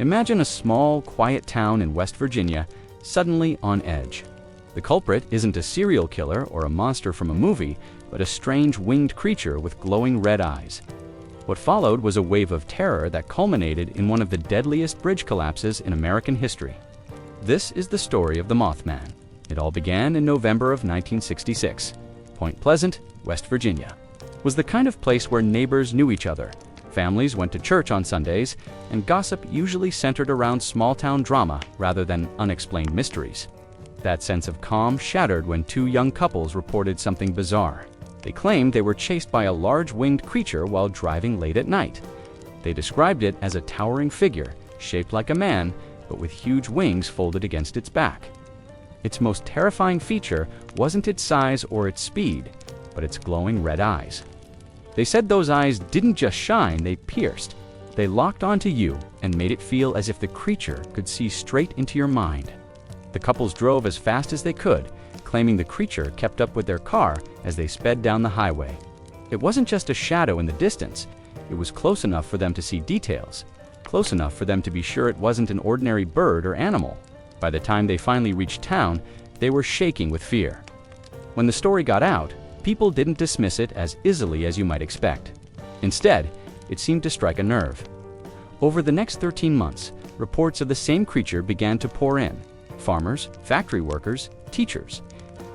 Imagine a small, quiet town in West Virginia suddenly on edge. The culprit isn't a serial killer or a monster from a movie, but a strange winged creature with glowing red eyes. What followed was a wave of terror that culminated in one of the deadliest bridge collapses in American history. This is the story of the Mothman. It all began in November of 1966. Point Pleasant, West Virginia, was the kind of place where neighbors knew each other. Families went to church on Sundays, and gossip usually centered around small-town drama rather than unexplained mysteries. That sense of calm shattered when two young couples reported something bizarre. They claimed they were chased by a large winged creature while driving late at night. They described it as a towering figure, shaped like a man, but with huge wings folded against its back. Its most terrifying feature wasn't its size or its speed, but its glowing red eyes. They said those eyes didn't just shine, they pierced. They locked onto you and made it feel as if the creature could see straight into your mind. The couples drove as fast as they could, claiming the creature kept up with their car as they sped down the highway. It wasn't just a shadow in the distance, it was close enough for them to see details, close enough for them to be sure it wasn't an ordinary bird or animal. By the time they finally reached town, they were shaking with fear. When the story got out, people didn't dismiss it as easily as you might expect. Instead, it seemed to strike a nerve. Over the next 13 months, reports of the same creature began to pour in. Farmers, factory workers, teachers,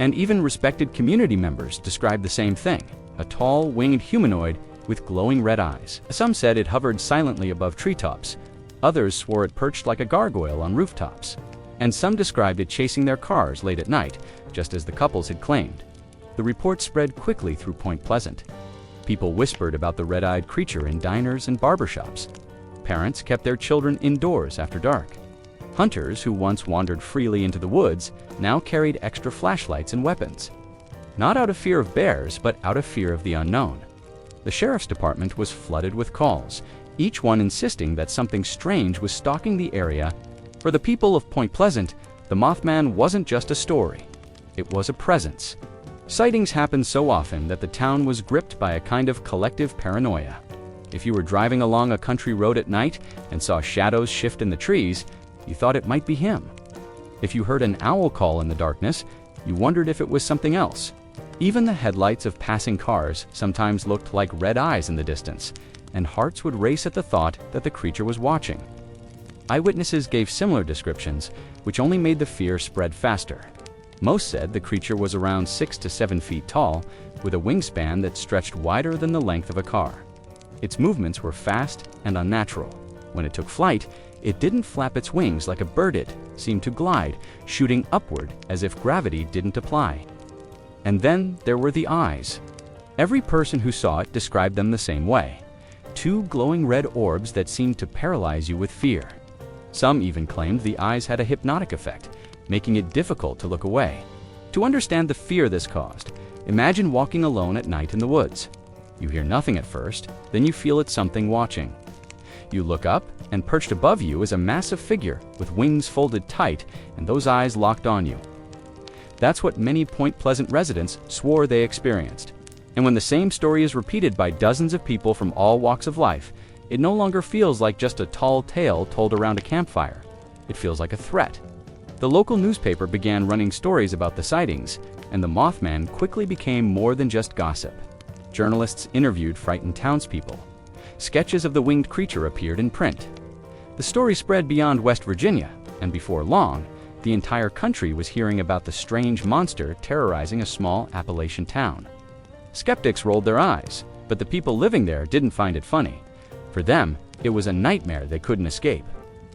and even respected community members described the same thing: a tall, winged humanoid with glowing red eyes. Some said it hovered silently above treetops. Others swore it perched like a gargoyle on rooftops. And some described it chasing their cars late at night, just as the couples had claimed. The report spread quickly through Point Pleasant. People whispered about the red-eyed creature in diners and barbershops. Parents kept their children indoors after dark. Hunters who once wandered freely into the woods now carried extra flashlights and weapons. Not out of fear of bears, but out of fear of the unknown. The sheriff's department was flooded with calls, each one insisting that something strange was stalking the area. For the people of Point Pleasant, the Mothman wasn't just a story. It was a presence. Sightings happened so often that the town was gripped by a kind of collective paranoia. If you were driving along a country road at night and saw shadows shift in the trees, you thought it might be him. If you heard an owl call in the darkness, you wondered if it was something else. Even the headlights of passing cars sometimes looked like red eyes in the distance, and hearts would race at the thought that the creature was watching. Eyewitnesses gave similar descriptions, which only made the fear spread faster. Most said the creature was around 6 to 7 feet tall, with a wingspan that stretched wider than the length of a car. Its movements were fast and unnatural. When it took flight, it didn't flap its wings like a bird. It seemed to glide, shooting upward as if gravity didn't apply. And then there were the eyes. Every person who saw it described them the same way: two glowing red orbs that seemed to paralyze you with fear. Some even claimed the eyes had a hypnotic effect, making it difficult to look away. To understand the fear this caused, imagine walking alone at night in the woods. You hear nothing at first, then you feel it's something watching. You look up, and perched above you is a massive figure with wings folded tight and those eyes locked on you. That's what many Point Pleasant residents swore they experienced. And when the same story is repeated by dozens of people from all walks of life, it no longer feels like just a tall tale told around a campfire. It feels like a threat. The local newspaper began running stories about the sightings, and the Mothman quickly became more than just gossip. Journalists interviewed frightened townspeople. Sketches of the winged creature appeared in print. The story spread beyond West Virginia, and before long, the entire country was hearing about the strange monster terrorizing a small Appalachian town. Skeptics rolled their eyes, but the people living there didn't find it funny. For them, it was a nightmare they couldn't escape.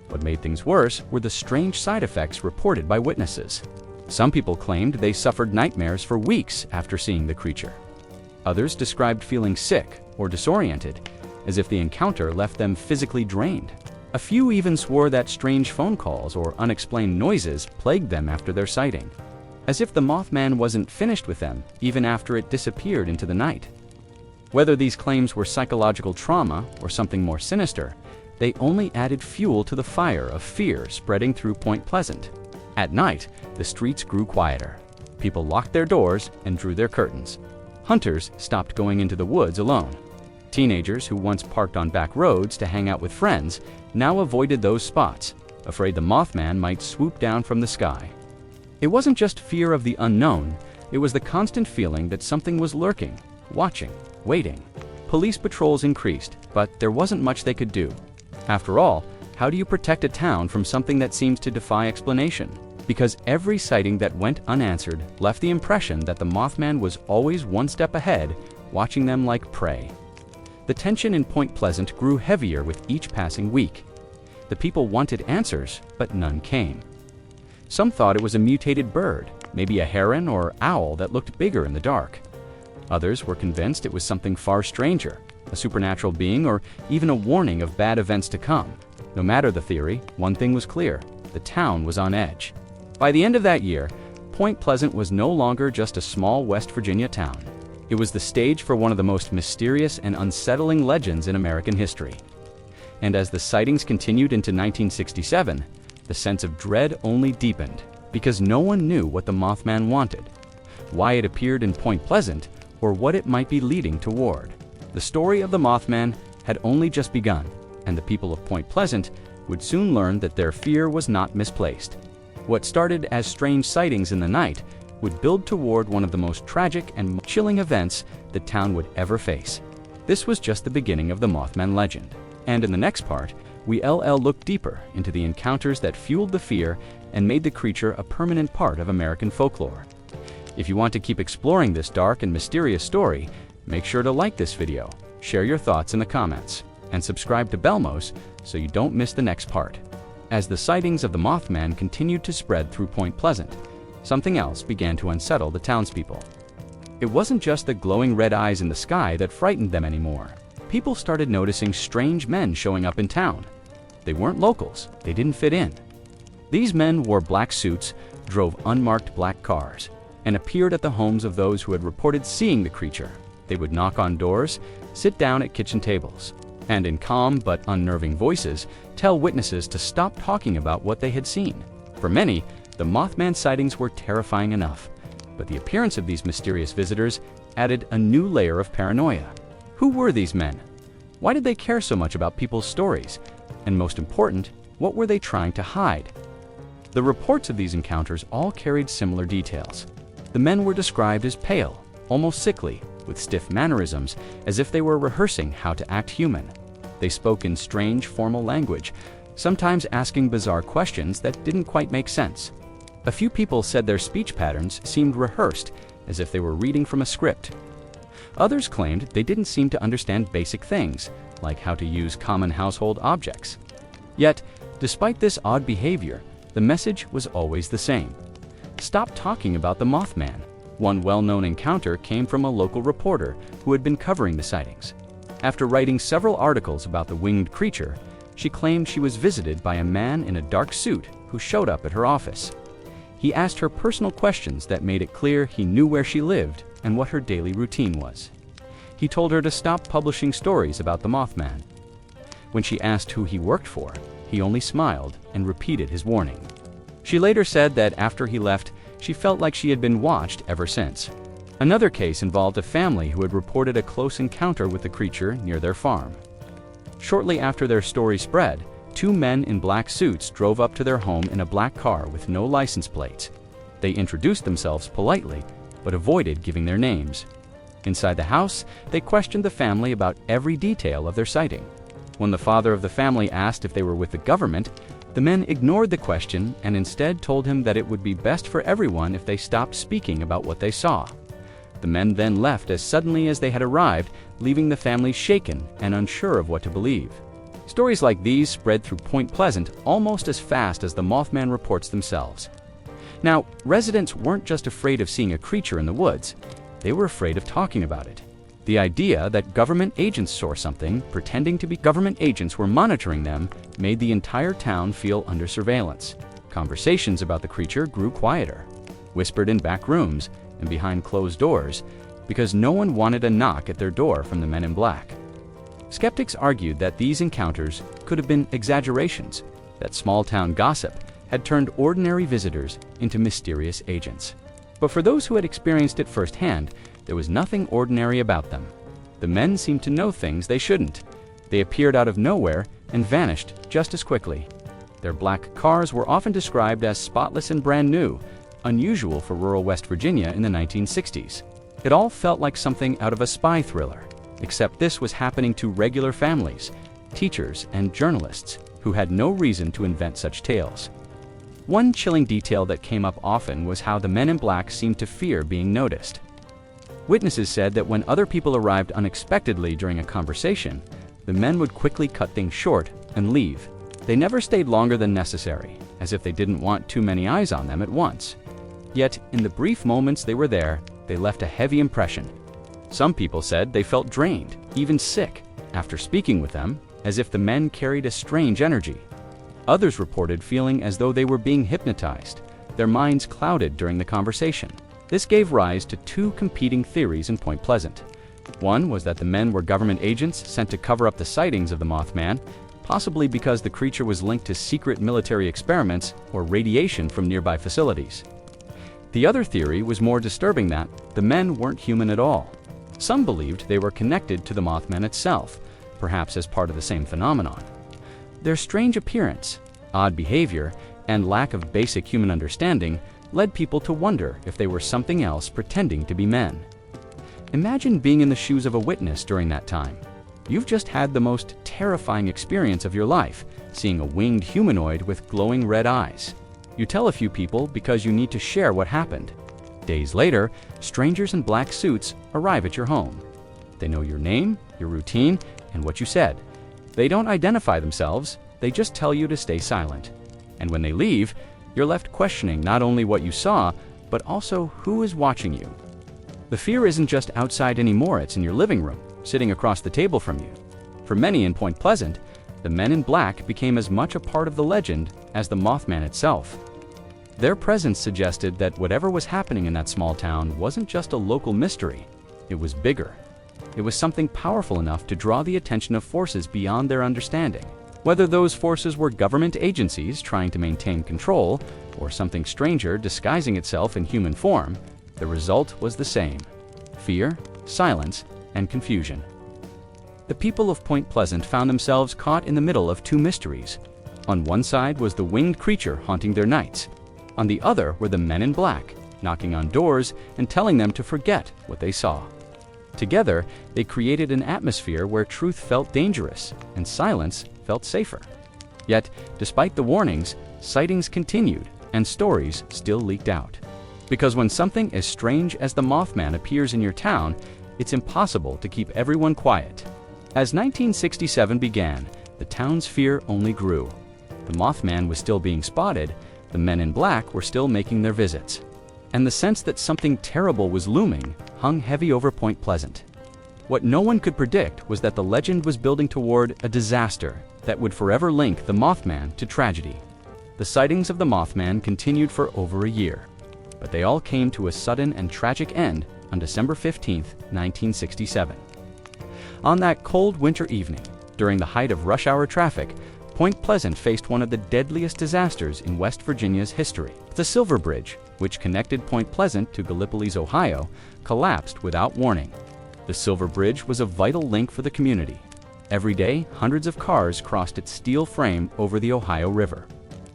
What made things worse were the strange side effects reported by witnesses. Some people claimed they suffered nightmares for weeks after seeing the creature. Others described feeling sick or disoriented, as if the encounter left them physically drained. A few even swore that strange phone calls or unexplained noises plagued them after their sighting, as if the Mothman wasn't finished with them even after it disappeared into the night. Whether these claims were psychological trauma or something more sinister, they only added fuel to the fire of fear spreading through Point Pleasant. At night, the streets grew quieter. People locked their doors and drew their curtains. Hunters stopped going into the woods alone. Teenagers who once parked on back roads to hang out with friends now avoided those spots, afraid the Mothman might swoop down from the sky. It wasn't just fear of the unknown, it was the constant feeling that something was lurking, watching, waiting. Police patrols increased, but there wasn't much they could do. After all, how do you protect a town from something that seems to defy explanation? Because every sighting that went unanswered left the impression that the Mothman was always one step ahead, watching them like prey. The tension in Point Pleasant grew heavier with each passing week. The people wanted answers, but none came. Some thought it was a mutated bird, maybe a heron or owl that looked bigger in the dark. Others were convinced it was something far stranger, a supernatural being or even a warning of bad events to come. No matter the theory, one thing was clear: the town was on edge. By the end of that year, Point Pleasant was no longer just a small West Virginia town. It was the stage for one of the most mysterious and unsettling legends in American history. And as the sightings continued into 1967, the sense of dread only deepened, because no one knew what the Mothman wanted, why it appeared in Point Pleasant, or what it might be leading toward. The story of the Mothman had only just begun, and the people of Point Pleasant would soon learn that their fear was not misplaced. What started as strange sightings in the night would build toward one of the most tragic and chilling events the town would ever face. This was just the beginning of the Mothman legend. And in the next part, we look deeper into the encounters that fueled the fear and made the creature a permanent part of American folklore. If you want to keep exploring this dark and mysterious story, make sure to like this video, share your thoughts in the comments, and subscribe to Belmoze so you don't miss the next part. As the sightings of the Mothman continued to spread through Point Pleasant, something else began to unsettle the townspeople. It wasn't just the glowing red eyes in the sky that frightened them anymore. People started noticing strange men showing up in town. They weren't locals, they didn't fit in. These men wore black suits, drove unmarked black cars, and appeared at the homes of those who had reported seeing the creature. They would knock on doors, sit down at kitchen tables, and in calm but unnerving voices, tell witnesses to stop talking about what they had seen. For many, the Mothman sightings were terrifying enough, but the appearance of these mysterious visitors added a new layer of paranoia. Who were these men? Why did they care so much about people's stories? And most important, what were they trying to hide? The reports of these encounters all carried similar details. The men were described as pale, almost sickly, with stiff mannerisms, as if they were rehearsing how to act human. They spoke in strange, formal language, sometimes asking bizarre questions that didn't quite make sense. A few people said their speech patterns seemed rehearsed, as if they were reading from a script. Others claimed they didn't seem to understand basic things, like how to use common household objects. Yet, despite this odd behavior, the message was always the same. Stop talking about the Mothman. One well-known encounter came from a local reporter who had been covering the sightings. After writing several articles about the winged creature, she claimed she was visited by a man in a dark suit who showed up at her office. He asked her personal questions that made it clear he knew where she lived and what her daily routine was. He told her to stop publishing stories about the Mothman. When she asked who he worked for, he only smiled and repeated his warning. She later said that after he left, she felt like she had been watched ever since. Another case involved a family who had reported a close encounter with the creature near their farm. Shortly after their story spread, two men in black suits drove up to their home in a black car with no license plates. They introduced themselves politely, but avoided giving their names. Inside the house, they questioned the family about every detail of their sighting. When the father of the family asked if they were with the government, the men ignored the question and instead told him that it would be best for everyone if they stopped speaking about what they saw. The men then left as suddenly as they had arrived, leaving the family shaken and unsure of what to believe. Stories like these spread through Point Pleasant almost as fast as the Mothman reports themselves. Now, residents weren't just afraid of seeing a creature in the woods, they were afraid of talking about it. The idea that government agents saw something, pretending to be government agents were monitoring them, made the entire town feel under surveillance. Conversations about the creature grew quieter, whispered in back rooms and behind closed doors, because no one wanted a knock at their door from the men in black. Skeptics argued that these encounters could have been exaggerations, that small-town gossip had turned ordinary visitors into mysterious agents. But for those who had experienced it firsthand, there was nothing ordinary about them. The men seemed to know things they shouldn't. They appeared out of nowhere and vanished just as quickly. Their black cars were often described as spotless and brand new, unusual for rural West Virginia in the 1960s. It all felt like something out of a spy thriller, except this was happening to regular families, teachers, and journalists who had no reason to invent such tales. One chilling detail that came up often was how the men in black seemed to fear being noticed. Witnesses said that when other people arrived unexpectedly during a conversation, the men would quickly cut things short and leave. They never stayed longer than necessary, as if they didn't want too many eyes on them at once. Yet, in the brief moments they were there, they left a heavy impression. Some people said they felt drained, even sick, after speaking with them, as if the men carried a strange energy. Others reported feeling as though they were being hypnotized, their minds clouded during the conversation. This gave rise to two competing theories in Point Pleasant. One was that the men were government agents sent to cover up the sightings of the Mothman, possibly because the creature was linked to secret military experiments or radiation from nearby facilities. The other theory was more disturbing, that the men weren't human at all. Some believed they were connected to the Mothman itself, perhaps as part of the same phenomenon. Their strange appearance, odd behavior, and lack of basic human understanding led people to wonder if they were something else pretending to be men. Imagine being in the shoes of a witness during that time. You've just had the most terrifying experience of your life, seeing a winged humanoid with glowing red eyes. You tell a few people because you need to share what happened. Days later, strangers in black suits arrive at your home. They know your name, your routine, and what you said. They don't identify themselves, they just tell you to stay silent. And when they leave, you're left questioning not only what you saw, but also who is watching you. The fear isn't just outside anymore, it's in your living room, sitting across the table from you. For many in Point Pleasant, the men in black became as much a part of the legend as the Mothman itself. Their presence suggested that whatever was happening in that small town wasn't just a local mystery, it was bigger. It was something powerful enough to draw the attention of forces beyond their understanding. Whether those forces were government agencies trying to maintain control, or something stranger disguising itself in human form, the result was the same: fear, silence, and confusion. The people of Point Pleasant found themselves caught in the middle of two mysteries. On one side was the winged creature haunting their nights. On the other were the men in black, knocking on doors and telling them to forget what they saw. Together, they created an atmosphere where truth felt dangerous and silence felt safer. Yet, despite the warnings, sightings continued and stories still leaked out. Because when something as strange as the Mothman appears in your town, it's impossible to keep everyone quiet. As 1967 began, the town's fear only grew. The Mothman was still being spotted, the men in black were still making their visits, and the sense that something terrible was looming hung heavy over Point Pleasant. What no one could predict was that the legend was building toward a disaster that would forever link the Mothman to tragedy. The sightings of the Mothman continued for over a year, but they all came to a sudden and tragic end on December 15, 1967. On that cold winter evening, during the height of rush hour traffic, Point Pleasant faced one of the deadliest disasters in West Virginia's history. The Silver Bridge, which connected Point Pleasant to Gallipolis, Ohio, collapsed without warning. The Silver Bridge was a vital link for the community. Every day, hundreds of cars crossed its steel frame over the Ohio River.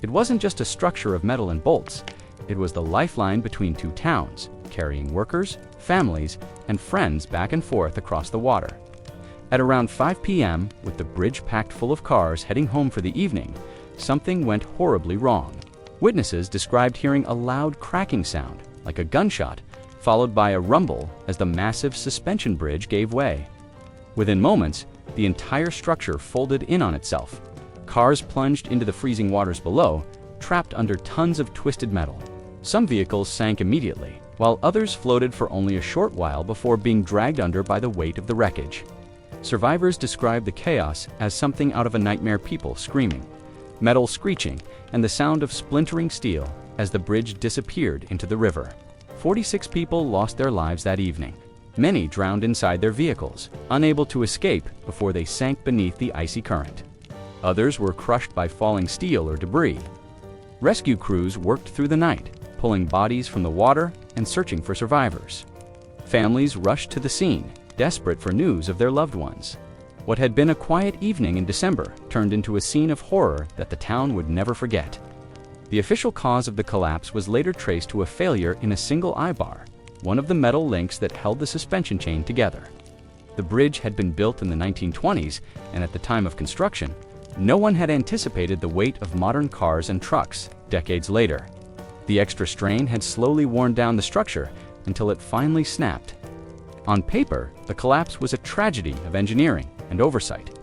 It wasn't just a structure of metal and bolts. It was the lifeline between two towns, carrying workers, families, and friends back and forth across the water. At around 5 p.m., with the bridge packed full of cars heading home for the evening, something went horribly wrong. Witnesses described hearing a loud cracking sound, like a gunshot, followed by a rumble as the massive suspension bridge gave way. Within moments, the entire structure folded in on itself. Cars plunged into the freezing waters below, trapped under tons of twisted metal. Some vehicles sank immediately, while others floated for only a short while before being dragged under by the weight of the wreckage. Survivors described the chaos as something out of a nightmare, people screaming, metal screeching, and the sound of splintering steel as the bridge disappeared into the river. 46 people lost their lives that evening. Many drowned inside their vehicles, unable to escape before they sank beneath the icy current. Others were crushed by falling steel or debris. Rescue crews worked through the night, pulling bodies from the water and searching for survivors. Families rushed to the scene, desperate for news of their loved ones. What had been a quiet evening in December turned into a scene of horror that the town would never forget. The official cause of the collapse was later traced to a failure in a single eye-bar, one of the metal links that held the suspension chain together. The bridge had been built in the 1920s, and at the time of construction, no one had anticipated the weight of modern cars and trucks decades later. The extra strain had slowly worn down the structure until it finally snapped. On paper, the collapse was a tragedy of engineering and oversight.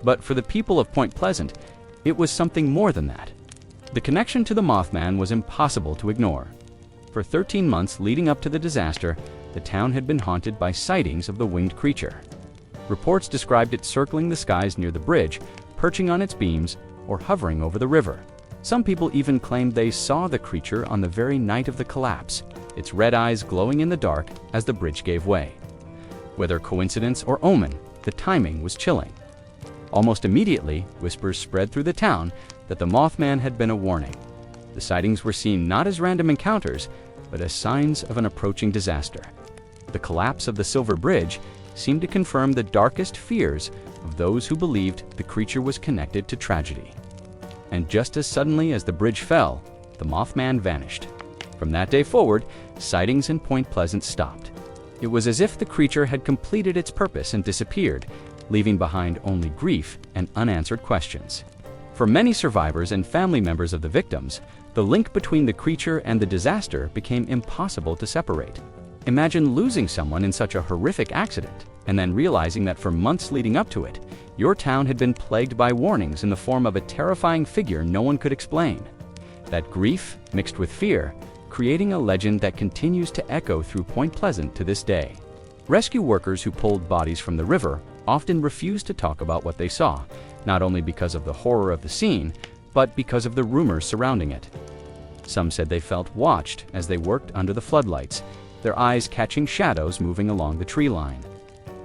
But for the people of Point Pleasant, it was something more than that. The connection to the Mothman was impossible to ignore. For 13 months leading up to the disaster, the town had been haunted by sightings of the winged creature. Reports described it circling the skies near the bridge, perching on its beams, or hovering over the river. Some people even claimed they saw the creature on the very night of the collapse, its red eyes glowing in the dark as the bridge gave way. Whether coincidence or omen, the timing was chilling. Almost immediately, whispers spread through the town that the Mothman had been a warning. The sightings were seen not as random encounters, but as signs of an approaching disaster. The collapse of the Silver Bridge seemed to confirm the darkest fears of those who believed the creature was connected to tragedy. And just as suddenly as the bridge fell, the Mothman vanished. From that day forward, sightings in Point Pleasant stopped. It was as if the creature had completed its purpose and disappeared, leaving behind only grief and unanswered questions. For many survivors and family members of the victims, the link between the creature and the disaster became impossible to separate. Imagine losing someone in such a horrific accident, and then realizing that for months leading up to it, your town had been plagued by warnings in the form of a terrifying figure no one could explain. That grief, mixed with fear, creating a legend that continues to echo through Point Pleasant to this day. Rescue workers who pulled bodies from the river often refused to talk about what they saw, not only because of the horror of the scene, but because of the rumors surrounding it. Some said they felt watched as they worked under the floodlights, their eyes catching shadows moving along the tree line.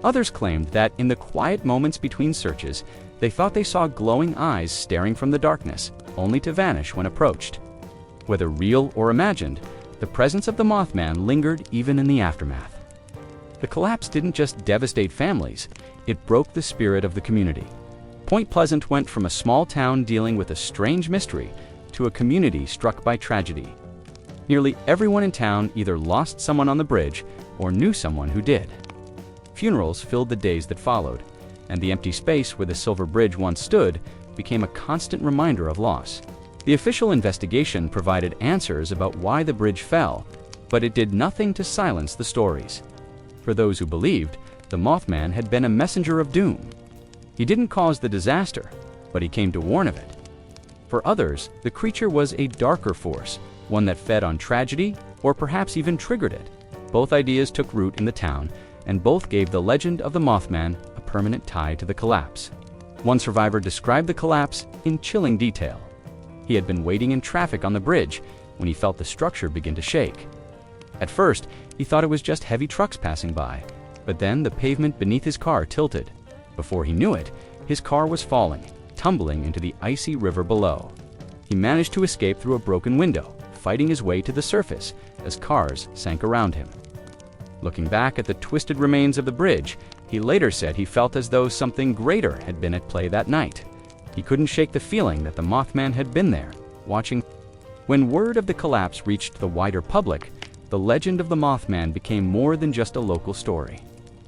Others claimed that in the quiet moments between searches, they thought they saw glowing eyes staring from the darkness, only to vanish when approached. Whether real or imagined, the presence of the Mothman lingered even in the aftermath. The collapse didn't just devastate families, it broke the spirit of the community. Point Pleasant went from a small town dealing with a strange mystery to a community struck by tragedy. Nearly everyone in town either lost someone on the bridge or knew someone who did. Funerals filled the days that followed, and the empty space where the Silver Bridge once stood became a constant reminder of loss. The official investigation provided answers about why the bridge fell, but it did nothing to silence the stories. For those who believed, the Mothman had been a messenger of doom. He didn't cause the disaster, but he came to warn of it. For others, the creature was a darker force, one that fed on tragedy or perhaps even triggered it. Both ideas took root in the town, and both gave the legend of the Mothman a permanent tie to the collapse. One survivor described the collapse in chilling detail. He had been waiting in traffic on the bridge when he felt the structure begin to shake. At first, he thought it was just heavy trucks passing by, but then the pavement beneath his car tilted. Before he knew it, his car was falling, tumbling into the icy river below. He managed to escape through a broken window, fighting his way to the surface as cars sank around him. Looking back at the twisted remains of the bridge, he later said he felt as though something greater had been at play that night. He couldn't shake the feeling that the Mothman had been there, watching. When word of the collapse reached the wider public, the legend of the Mothman became more than just a local story.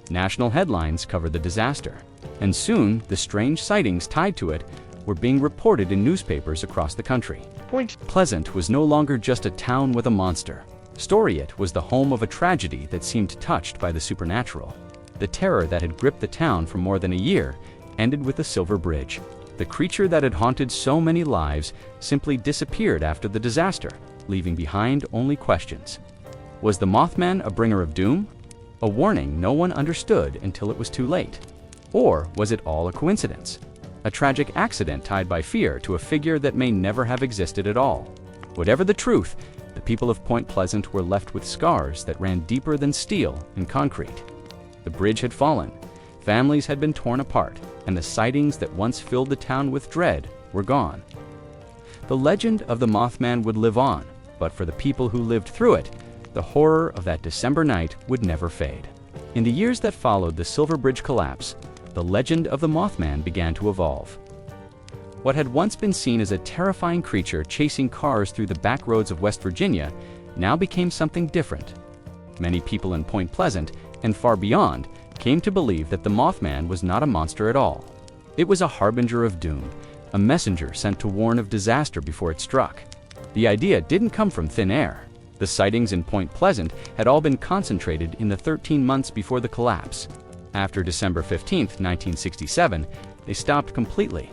National headlines covered the disaster, and soon the strange sightings tied to it were being reported in newspapers across the country. Point Pleasant was no longer just a town with a monster. It was the home of a tragedy that seemed touched by the supernatural. The terror that had gripped the town for more than a year ended with the Silver Bridge. The creature that had haunted so many lives simply disappeared after the disaster, leaving behind only questions. Was the Mothman a bringer of doom? A warning no one understood until it was too late? Or was it all a coincidence? A tragic accident tied by fear to a figure that may never have existed at all? Whatever the truth, the people of Point Pleasant were left with scars that ran deeper than steel and concrete. The bridge had fallen, families had been torn apart, and the sightings that once filled the town with dread were gone. The legend of the Mothman would live on, but for the people who lived through it, the horror of that December night would never fade. In the years that followed the Silver Bridge collapse, the legend of the Mothman began to evolve. What had once been seen as a terrifying creature chasing cars through the back roads of West Virginia now became something different. Many people in Point Pleasant and far beyond came to believe that the Mothman was not a monster at all. It was a harbinger of doom, a messenger sent to warn of disaster before it struck. The idea didn't come from thin air. The sightings in Point Pleasant had all been concentrated in the 13 months before the collapse. After December 15, 1967, they stopped completely.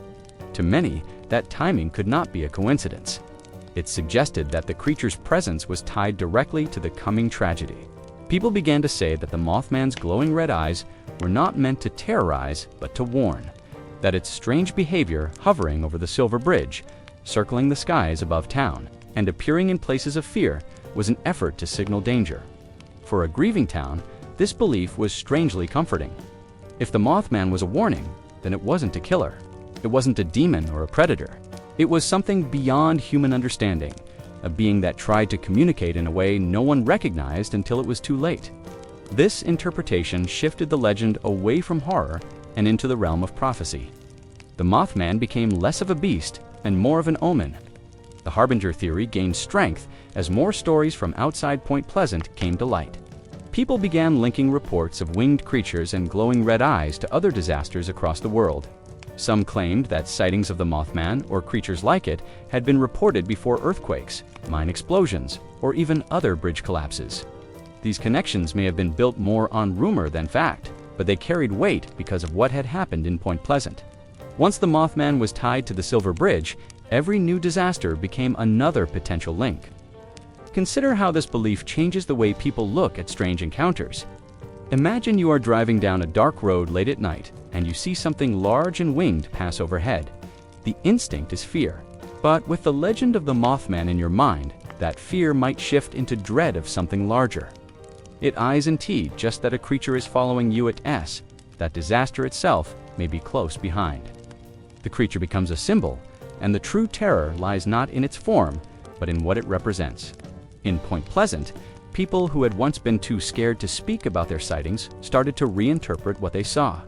To many, that timing could not be a coincidence. It suggested that the creature's presence was tied directly to the coming tragedy. People began to say that the Mothman's glowing red eyes were not meant to terrorize, but to warn. That its strange behavior, hovering over the Silver Bridge, circling the skies above town, and appearing in places of fear, was an effort to signal danger. For a grieving town, this belief was strangely comforting. If the Mothman was a warning, then it wasn't a killer. It wasn't a demon or a predator. It was something beyond human understanding, a being that tried to communicate in a way no one recognized until it was too late. This interpretation shifted the legend away from horror and into the realm of prophecy. The Mothman became less of a beast and more of an omen. The Harbinger theory gained strength as more stories from outside Point Pleasant came to light. People began linking reports of winged creatures and glowing red eyes to other disasters across the world. Some claimed that sightings of the Mothman or creatures like it had been reported before earthquakes, mine explosions, or even other bridge collapses. These connections may have been built more on rumor than fact, but they carried weight because of what had happened in Point Pleasant. Once the Mothman was tied to the Silver Bridge, every new disaster became another potential link. Consider how this belief changes the way people look at strange encounters. Imagine you are driving down a dark road late at night and you see something large and winged pass overhead. The instinct is fear. But with the legend of the Mothman in your mind, that fear might shift into dread of something larger. It I's and T just that a creature is following you at S, that disaster itself may be close behind. The creature becomes a symbol, and the true terror lies not in its form, but in what it represents. In Point Pleasant, people who had once been too scared to speak about their sightings started to reinterpret what they saw.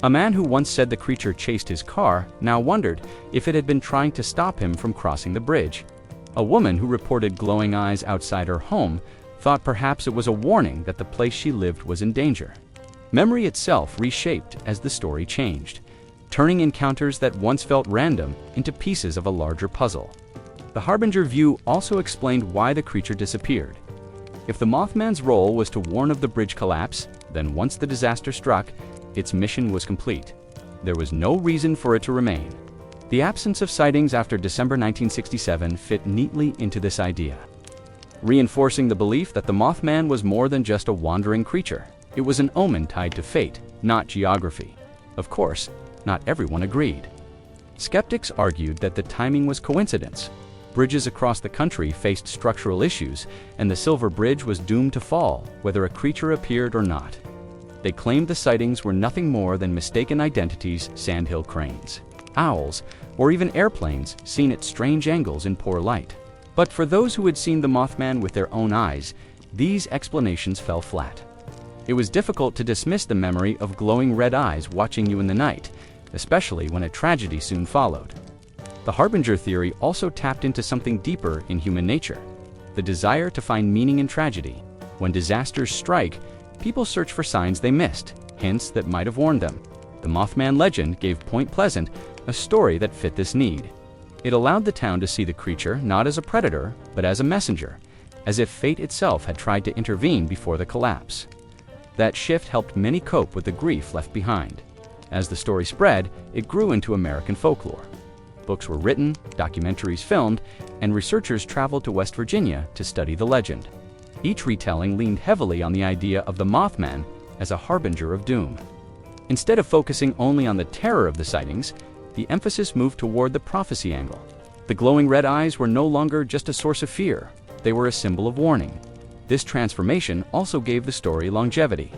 A man who once said the creature chased his car now wondered if it had been trying to stop him from crossing the bridge. A woman who reported glowing eyes outside her home thought perhaps it was a warning that the place she lived was in danger. Memory itself reshaped as the story changed, turning encounters that once felt random into pieces of a larger puzzle. The Harbinger view also explained why the creature disappeared. If the Mothman's role was to warn of the bridge collapse, then once the disaster struck, its mission was complete. There was no reason for it to remain. The absence of sightings after December 1967 fit neatly into this idea, reinforcing the belief that the Mothman was more than just a wandering creature. It was an omen tied to fate, not geography. Of course, not everyone agreed. Skeptics argued that the timing was coincidence. Bridges across the country faced structural issues, and the Silver Bridge was doomed to fall, whether a creature appeared or not. They claimed the sightings were nothing more than mistaken identities, sandhill cranes, owls, or even airplanes seen at strange angles in poor light. But for those who had seen the Mothman with their own eyes, these explanations fell flat. It was difficult to dismiss the memory of glowing red eyes watching you in the night, especially when a tragedy soon followed. The Harbinger theory also tapped into something deeper in human nature, the desire to find meaning in tragedy. When disasters strike, people search for signs they missed, hints that might have warned them. The Mothman legend gave Point Pleasant a story that fit this need. It allowed the town to see the creature not as a predator, but as a messenger, as if fate itself had tried to intervene before the collapse. That shift helped many cope with the grief left behind. As the story spread, it grew into American folklore. Books were written, documentaries filmed, and researchers traveled to West Virginia to study the legend. Each retelling leaned heavily on the idea of the Mothman as a harbinger of doom. Instead of focusing only on the terror of the sightings, the emphasis moved toward the prophecy angle. The glowing red eyes were no longer just a source of fear, they were a symbol of warning. This transformation also gave the story longevity.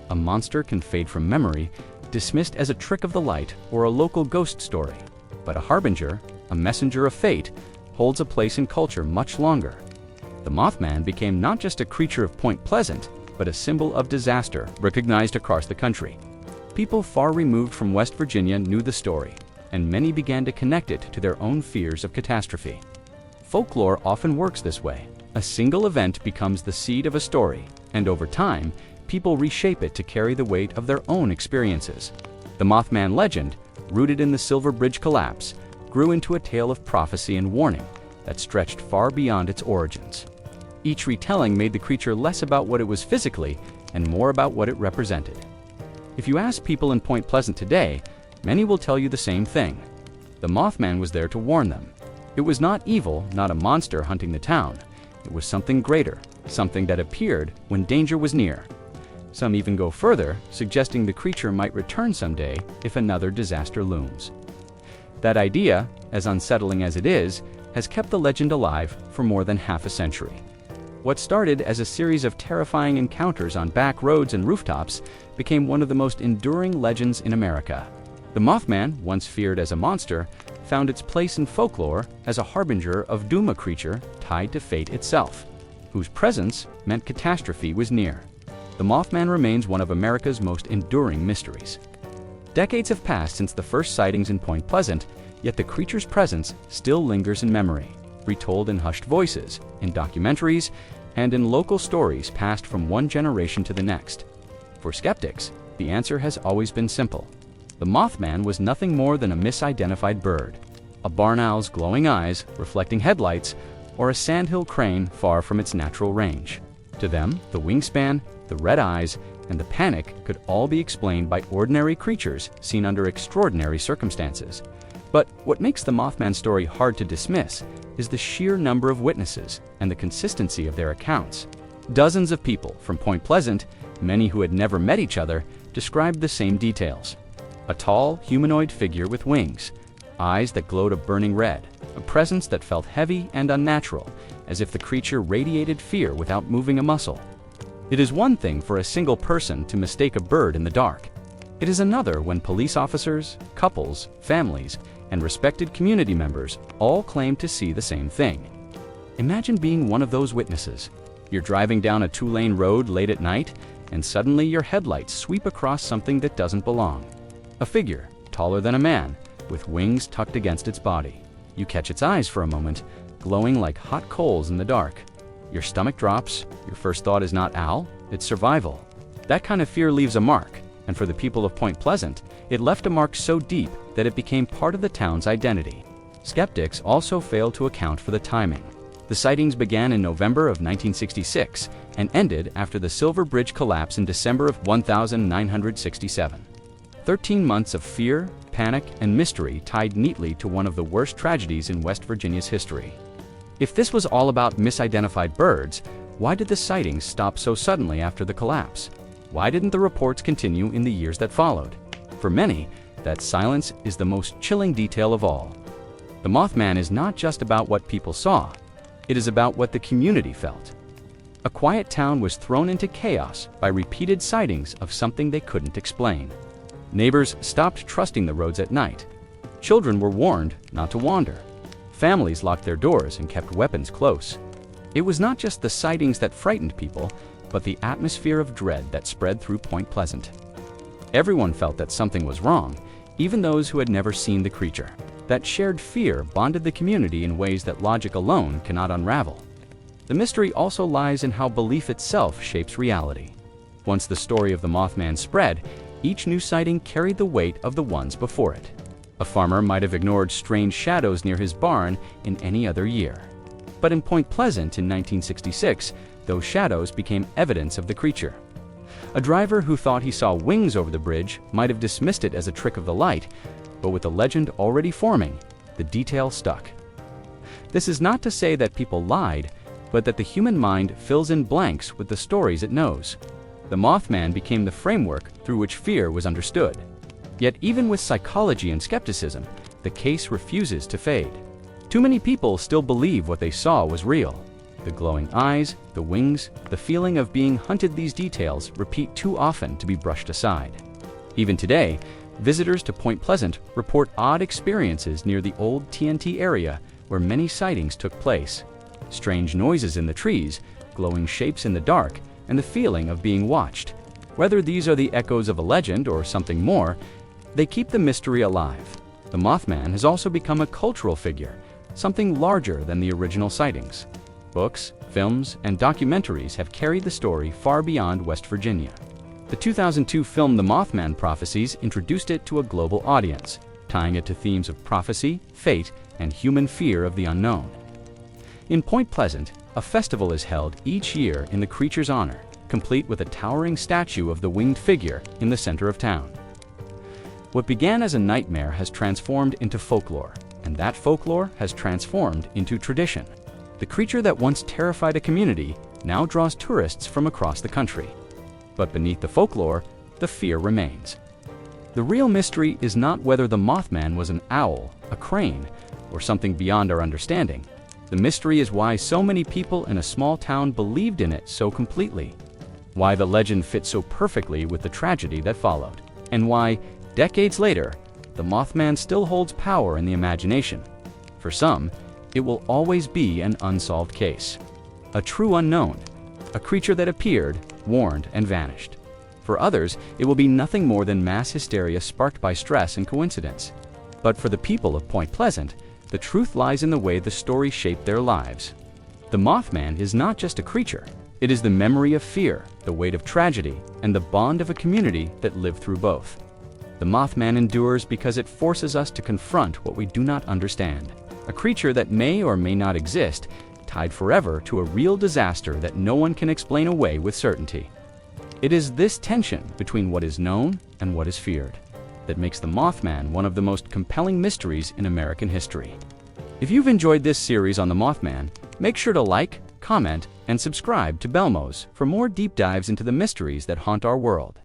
A monster can fade from memory, dismissed as a trick of the light or a local ghost story. But a harbinger, a messenger of fate, holds a place in culture much longer. The Mothman became not just a creature of Point Pleasant, but a symbol of disaster recognized across the country. People far removed from West Virginia knew the story, and many began to connect it to their own fears of catastrophe. Folklore often works this way. A single event becomes the seed of a story, and over time, people reshape it to carry the weight of their own experiences. The Mothman legend, rooted in the Silver Bridge collapse, grew into a tale of prophecy and warning that stretched far beyond its origins. Each retelling made the creature less about what it was physically and more about what it represented. If you ask people in Point Pleasant today, many will tell you the same thing. The Mothman was there to warn them. It was not evil, not a monster hunting the town. It was something greater, something that appeared when danger was near. Some even go further, suggesting the creature might return someday if another disaster looms. That idea, as unsettling as it is, has kept the legend alive for more than half a century. What started as a series of terrifying encounters on back roads and rooftops became one of the most enduring legends in America. The Mothman, once feared as a monster, found its place in folklore as a harbinger of doom, a creature tied to fate itself, whose presence meant catastrophe was near. The Mothman remains one of America's most enduring mysteries. Decades have passed since the first sightings in Point Pleasant, yet the creature's presence still lingers in memory, retold in hushed voices, in documentaries, and in local stories passed from one generation to the next. For skeptics, the answer has always been simple. The Mothman was nothing more than a misidentified bird, a barn owl's glowing eyes reflecting headlights, or a sandhill crane far from its natural range. To them, the wingspan, the red eyes, and the panic could all be explained by ordinary creatures seen under extraordinary circumstances. But what makes the Mothman story hard to dismiss is the sheer number of witnesses and the consistency of their accounts. Dozens of people from Point Pleasant, many who had never met each other, described the same details. A tall, humanoid figure with wings, eyes that glowed a burning red, a presence that felt heavy and unnatural, as if the creature radiated fear without moving a muscle. It is one thing for a single person to mistake a bird in the dark. It is another when police officers, couples, families, and respected community members all claim to see the same thing. Imagine being one of those witnesses. You're driving down a two-lane road late at night, and suddenly your headlights sweep across something that doesn't belong. A figure, taller than a man, with wings tucked against its body. You catch its eyes for a moment, glowing like hot coals in the dark. Your stomach drops. Your first thought is not owl, it's survival. That kind of fear leaves a mark, and for the people of Point Pleasant, it left a mark so deep that it became part of the town's identity. Skeptics also fail to account for the timing. The sightings began in November of 1966 and ended after the Silver Bridge collapse in December of 1967. 13 months of fear, panic, and mystery tied neatly to one of the worst tragedies in West Virginia's history. If this was all about misidentified birds, why did the sightings stop so suddenly after the collapse? Why didn't the reports continue in the years that followed? For many, that silence is the most chilling detail of all. The Mothman is not just about what people saw, it is about what the community felt. A quiet town was thrown into chaos by repeated sightings of something they couldn't explain. Neighbors stopped trusting the roads at night. Children were warned not to wander. Families locked their doors and kept weapons close. It was not just the sightings that frightened people, but the atmosphere of dread that spread through Point Pleasant. Everyone felt that something was wrong, even those who had never seen the creature. That shared fear bonded the community in ways that logic alone cannot unravel. The mystery also lies in how belief itself shapes reality. Once the story of the Mothman spread, each new sighting carried the weight of the ones before it. A farmer might have ignored strange shadows near his barn in any other year. But in Point Pleasant in 1966, those shadows became evidence of the creature. A driver who thought he saw wings over the bridge might have dismissed it as a trick of the light, but with the legend already forming, the detail stuck. This is not to say that people lied, but that the human mind fills in blanks with the stories it knows. The Mothman became the framework through which fear was understood. Yet even with psychology and skepticism, the case refuses to fade. Too many people still believe what they saw was real. The glowing eyes, the wings, the feeling of being hunted, these details repeat too often to be brushed aside. Even today, visitors to Point Pleasant report odd experiences near the old TNT area where many sightings took place. Strange noises in the trees, glowing shapes in the dark, and the feeling of being watched. Whether these are the echoes of a legend or something more, they keep the mystery alive. The Mothman has also become a cultural figure, something larger than the original sightings. Books, films, and documentaries have carried the story far beyond West Virginia. The 2002 film The Mothman Prophecies introduced it to a global audience, tying it to themes of prophecy, fate, and human fear of the unknown. In Point Pleasant, a festival is held each year in the creature's honor, complete with a towering statue of the winged figure in the center of town. What began as a nightmare has transformed into folklore, and that folklore has transformed into tradition. The creature that once terrified a community now draws tourists from across the country. But beneath the folklore, the fear remains. The real mystery is not whether the Mothman was an owl, a crane, or something beyond our understanding. The mystery is why so many people in a small town believed in it so completely, why the legend fit so perfectly with the tragedy that followed, and why, decades later, the Mothman still holds power in the imagination. For some, it will always be an unsolved case, a true unknown, a creature that appeared, warned, and vanished. For others, it will be nothing more than mass hysteria sparked by stress and coincidence. But for the people of Point Pleasant, the truth lies in the way the story shaped their lives. The Mothman is not just a creature. It is the memory of fear, the weight of tragedy, and the bond of a community that lived through both. The Mothman endures because it forces us to confront what we do not understand. A creature that may or may not exist, tied forever to a real disaster that no one can explain away with certainty. It is this tension between what is known and what is feared that makes the Mothman one of the most compelling mysteries in American history. If you've enjoyed this series on the Mothman, make sure to like, comment, and subscribe to Belmoze for more deep dives into the mysteries that haunt our world.